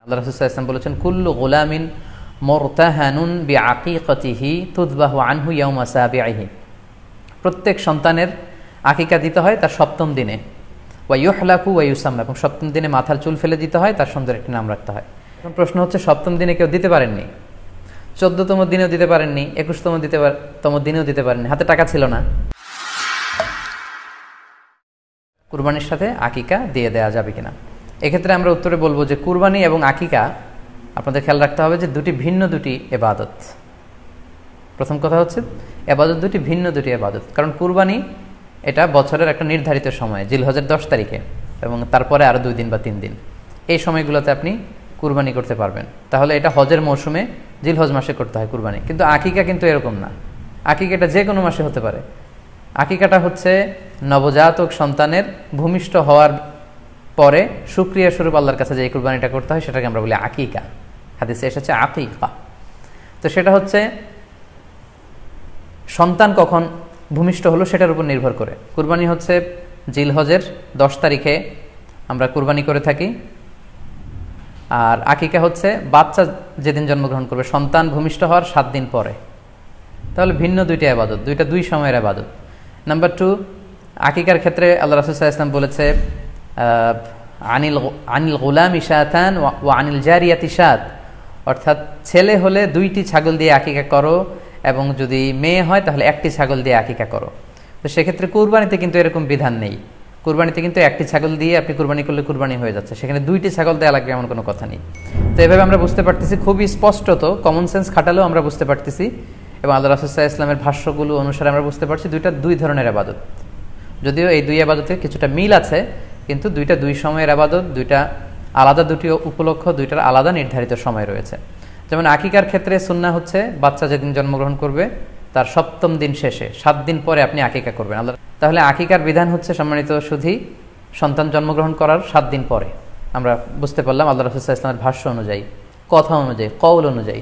আল্লাহ রাসূল সাল্লাল্লাহু আলাইহি ওয়াসাল্লাম বলেছেন, কুল্লু গুলামিন মুরতাহানুন বিআকিকাতিহি তুযবাহু আনহু ইয়াওমা সাবিহি। প্রত্যেক সন্তানের আকিকা দিতে হয় তার সপ্তম দিনে, ওয়া ইউহলাকু ওয়া ইউসাম্মা, এবং সপ্তম দিনে মাথার চুল ফেলে দিতে হয়, তার সুন্দর একটি নাম রাখতে হয়। এখন প্রশ্ন হচ্ছে, সপ্তম দিনে কেউ দিতে পারেননি, 14তম দিনেও দিতে পারেননি, 21তম দিনেও দিতে পারেননি, হাতে টাকা ছিল না, কুরবানির সাথে আকিকা দিয়ে দেওয়া যাবে কিনা? এক্ষেত্রে আমরা উত্তরে বলবো যে কুরবানি এবং আকিকা আপনাদের খেয়াল রাখতে হবে যে ভিন্ন দুটি এবাদত। প্রথম কথা হচ্ছে এবাদত ভিন্ন দুটি এবাদত, কারণ কুরবানি এটা বছরের একটা নির্ধারিত সময়, জিলহজের 10 তারিখে, এবং তারপরে আরও 2 দিন বা 3 দিন, এই সময়গুলোতে আপনি কুরবানি করতে পারবেন। তাহলে এটা হজের মৌসুমে জিলহজ মাসে করতে হয় কুরবানি, কিন্তু আকিকা কিন্তু এরকম না। আকিকাটা যে কোনো মাসে হতে পারে। আকিকাটা হচ্ছে নবজাতক সন্তানের ভূমিষ্ঠ হওয়ার পরে শুকরিয়া স্বরূপ আল্লাহর কাছে যে কুরবানিটা করতে হয় সেটাকে আমরা বলি আকিকা। হাদিসে এসেছে আকিকা। তো সেটা হচ্ছে সন্তান কখন ভূমিষ্ঠ হলো সেটার উপর নির্ভর করে। কুরবানি হচ্ছে জিলহজের 10 তারিখে আমরা কুরবানি করে থাকি, আর আকিকা হচ্ছে বাচ্চা যেদিন জন্মগ্রহণ করবে, সন্তান ভূমিষ্ঠ হওয়ার 7 দিন পরে। তাহলে ভিন্ন দুইটা ইবাদত, দুই সময়ের ইবাদত। নাম্বার 2, আকিকার ক্ষেত্রে আল্লাহ রাসূল সাল্লাল্লাহু আলাইহি ওয়াসাল্লাম বলেছে আনিল গুলামি শাতান ওয়া আনিল জারিয়াতি শাত, অর্থাৎ ছেলে হলে 2টি ছাগল দিয়ে আকিকা করো, এবং যদি মেয়ে হয় তাহলে 1টি ছাগল দিয়ে আকিকা করো। তো সেক্ষেত্রে কুরবানিতে কিন্তু এরকম বিধান নেই। কুরবানিতে কিন্তু 1টি ছাগল দিয়ে আপনি কুরবানি করলে কুরবানি হয়ে যাচ্ছে, সেখানে 2টি ছাগল দেওয়া লাগবে এমন কোনো কথা নেই। তো এভাবে আমরা বুঝতে পারতেছি, খুবই স্পষ্টত কমন সেন্স খাটালেও আমরা বুঝতে পারতেছি, এবং আল্লাহ রাসূল সাল্লাল্লাহু আলাইহি ওয়াসাল্লামের ভাষ্যগুলো অনুসারে আমরা বুঝতে পারছি দুইটা 2 ধরনের ইবাদত। যদিও এই 2 ইবাদতে কিছুটা মিল আছে, কিন্তু দুইটা 2 সময়ের ইবাদত, দুইটা আলাদা, দুটি উপলক্ষ, দুইটার আলাদা নির্ধারিত সময় রয়েছে। যেমন আকিকার ক্ষেত্রে সুন্নাহ হচ্ছে বাচ্চা যেদিন জন্মগ্রহণ করবে তার 7ম দিন শেষে 7 দিন পরে আপনি আকিকা করবেন। তাহলে আকিকার বিধান হচ্ছে সম্মানিত শুধু সন্তান জন্মগ্রহণ করার 7 দিন পরে। আমরা বুঝতে পারলাম আল্লাহ রাসূল সাল্লাল্লাহু আলাইহি ওয়াসাল্লামের ভাষ্য অনুযায়ী, কথা অনুযায়ী, কওল অনুযায়ী।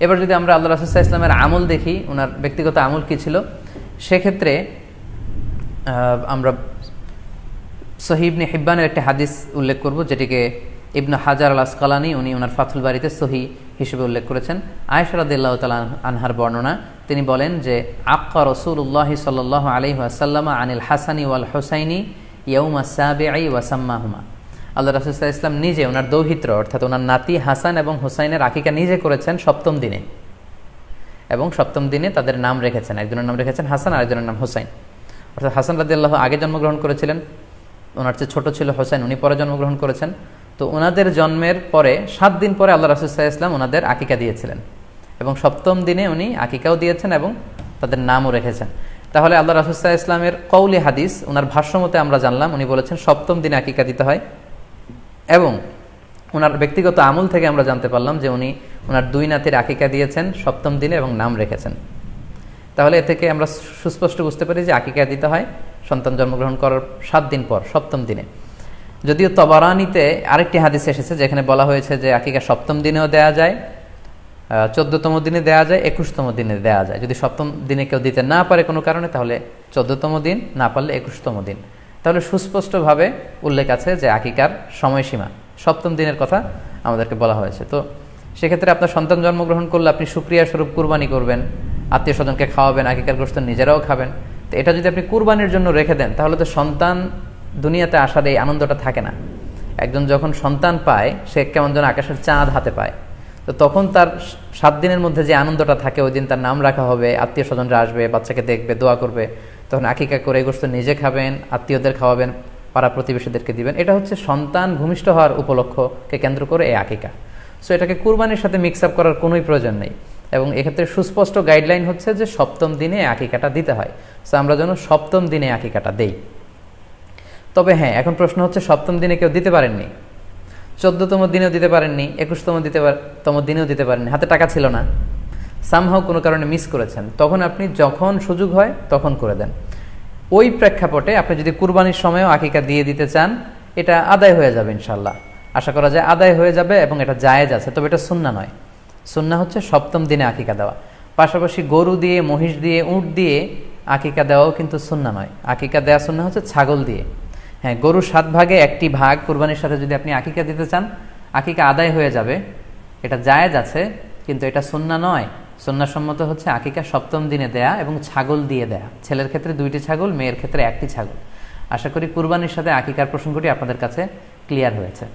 এবার যদি আমরা আল্লাহ রাসূল সাল্লাল্লাহু আলাইহি ওয়াসাল্লামের আমল দেখি, ওনার ব্যক্তিগত আমল কী ছিল, সেক্ষেত্রে আমরা সহিহ ইবনে হিব্বানের একটি হাদিস উল্লেখ করব, যেটিকে ইবনে হাজার আল আসকালানি উনি ওনার ফাথুল বারিতে সহিহ হিসেবে উল্লেখ করেছেন। আয়েশা রাদিয়াল্লাহু তাআলা আনহার বর্ণনা, তিনি বলেন যে আক্কা রাসূলুল্লাহ সাল্লাল্লাহু আলাইহি ওয়াসাল্লাম আনিল হাসানি ওয়াল হুসাইনি ইয়াউমা সাবিঈ ওয়া সাম্মাহুমা। আল্লাহ রাসূল সাল্লাল্লাহু আলাইহি ওয়াসাল্লাম নিজে ওনার দৌহিত্র অর্থাৎ ওনার নাতি হাসান এবং হুসাইনের আকিকা নিজে করেছেন 7ম দিনে, এবং 7ম দিনে তাদের নাম রেখেছেন। একজনের নাম রেখেছেন হাসান, আরেকজনের নাম হুসাইন। অর্থাৎ হাসান রাদিয়াল্লাহু আগে জন্মগ্রহণ করেছিলেন, ওনার চেয়ে ছোট ছিল হোসেন, উনি পরে জন্মগ্রহণ করেছেন। তো ওনাদের জন্মের পরে 7 দিন পরে আল্লাহ রাসূল সাল্লাল্লাহু আলাইহি ওয়াসাল্লাম ওনাদের আকিকা দিয়েছিলেন, এবং 7ম দিনে উনি আকিকাও দিয়েছেন এবং তাদের নামও রেখেছেন। তাহলে আল্লাহ রাসূল সাল্লাল্লাহু আলাইহি ওয়াসাল্লামের কওলি হাদিস, ওনার ভাষ্য মতে আমরা জানলাম উনি বলেছেন 7ম দিনে আকিকা দিতে হয়, এবং ওনার ব্যক্তিগত আমল থেকে আমরা জানতে পারলাম যে উনি ওনার 2 নাতির আকিকা দিয়েছেন 7ম দিনে এবং নাম রেখেছেন। তাহলে এ থেকে আমরা সুস্পষ্ট বুঝতে পারি যে আকিকা দিতে হয় সন্তান জন্মগ্রহণ করার 7 দিন পর, 7ম দিনে। যদিও তবারানিতে আরেকটি হাদিস এসেছে যেখানে বলা হয়েছে যে আকিকা 7ম দিনেও দেয়া যায়, 14তম দিনে দেয়া যায়, 21তম দিনে দেয়া যায়। যদি 7ম দিনে কেউ দিতে না পারে কোনো কারণে, তাহলে 14তম দিন, না পারলে 21তম দিন। তাহলে সুস্পষ্টভাবে উল্লেখ আছে যে আকিকার সময়সীমা 7ম দিনের কথা আমাদেরকে বলা হয়েছে। তো সেক্ষেত্রে আপনার সন্তান জন্মগ্রহণ করলে আপনি শুকরিয়া স্বরূপ কুরবানি করবেন, আত্মীয় স্বজনকে খাওয়াবেন, আকিকার গোশত নিজেরাও খাবেন। তো এটা যদি আপনি কুরবানির জন্য রেখে দেন, তাহলে তো সন্তান দুনিয়াতে আসার এই আনন্দটা থাকে না। একজন যখন সন্তান পায়, সে কেমন যেন আকাশের চাঁদ হাতে পায়। তো তখন তার 7 দিনের মধ্যে যে আনন্দটা থাকে, ওই দিন তার নাম রাখা হবে, আত্মীয় স্বজনরা আসবে, বাচ্চাকে দেখবে, দোয়া করবে, তখন আকিকা করে গোশত নিজে খাবেন, আত্মীয়দের খাওয়াবেন, পাড়া প্রতিবেশীদেরকে দিবেন। এটা হচ্ছে সন্তান ভূমিষ্ঠ হওয়ার উপলক্ষকে কেন্দ্র করে এই আকিকা। সো এটাকে কুরবানির সাথে মিক্স আপ করার কোনোই প্রয়োজন নেই, এবং এক্ষেত্রে সুস্পষ্ট গাইডলাইন হচ্ছে যে 7ম দিনে আকিকাটা দিতে হয়। সো আমরা যেন 7ম দিনে আকিকাটা দেই। তবে হ্যাঁ, এখন প্রশ্ন হচ্ছে 7ম দিনে কেউ দিতে পারেননি, 14তম দিনেও দিতে পারেননি, 21তম দিনেও দিতে পারেননি, হাতে টাকা ছিল না, সামহাও কোনো কারণে মিস করেছেন, তখন আপনি যখন সুযোগ হয় তখন করে দেন। ওই প্রেক্ষাপটে আপনি যদি কুরবানির সময়ও আকিকা দিয়ে দিতে চান, এটা আদায় হয়ে যাবে ইনশাল্লাহ। আশা করা যায় আদায় হয়ে যাবে, এবং এটা জায়েজ আছে। তবে এটা সুন্নাহ নয়। সুন্নাহ হচ্ছে 7ম দিনে আকিকা দেওয়া। পাশাপাশি গরু দিয়ে, মহিষ দিয়ে, উট দিয়ে আকিকা দেওয়াও কিন্তু সুন্নাহ নয়। আকিকা দেওয়া সুন্নাহ হচ্ছে ছাগল দিয়ে। হ্যাঁ, গরু 7 ভাগে 1টি ভাগ কুরবানির সাথে যদি আপনি আকিকা দিতে চান, আকিকা আদায় হয়ে যাবে, এটা জায়েজ আছে, কিন্তু এটা সুন্নাহ নয়। সুন্নাহসম্মত হচ্ছে আকিকা সপ্তম দিনে দেয়া এবং ছাগল দিয়ে দেয়া। ছেলের ক্ষেত্রে 2টি ছাগল, মেয়ের ক্ষেত্রে 1টি ছাগল। আশা করি কুরবানির সাথে আকিকার প্রসঙ্গটি আপনাদের কাছে ক্লিয়ার হয়েছে।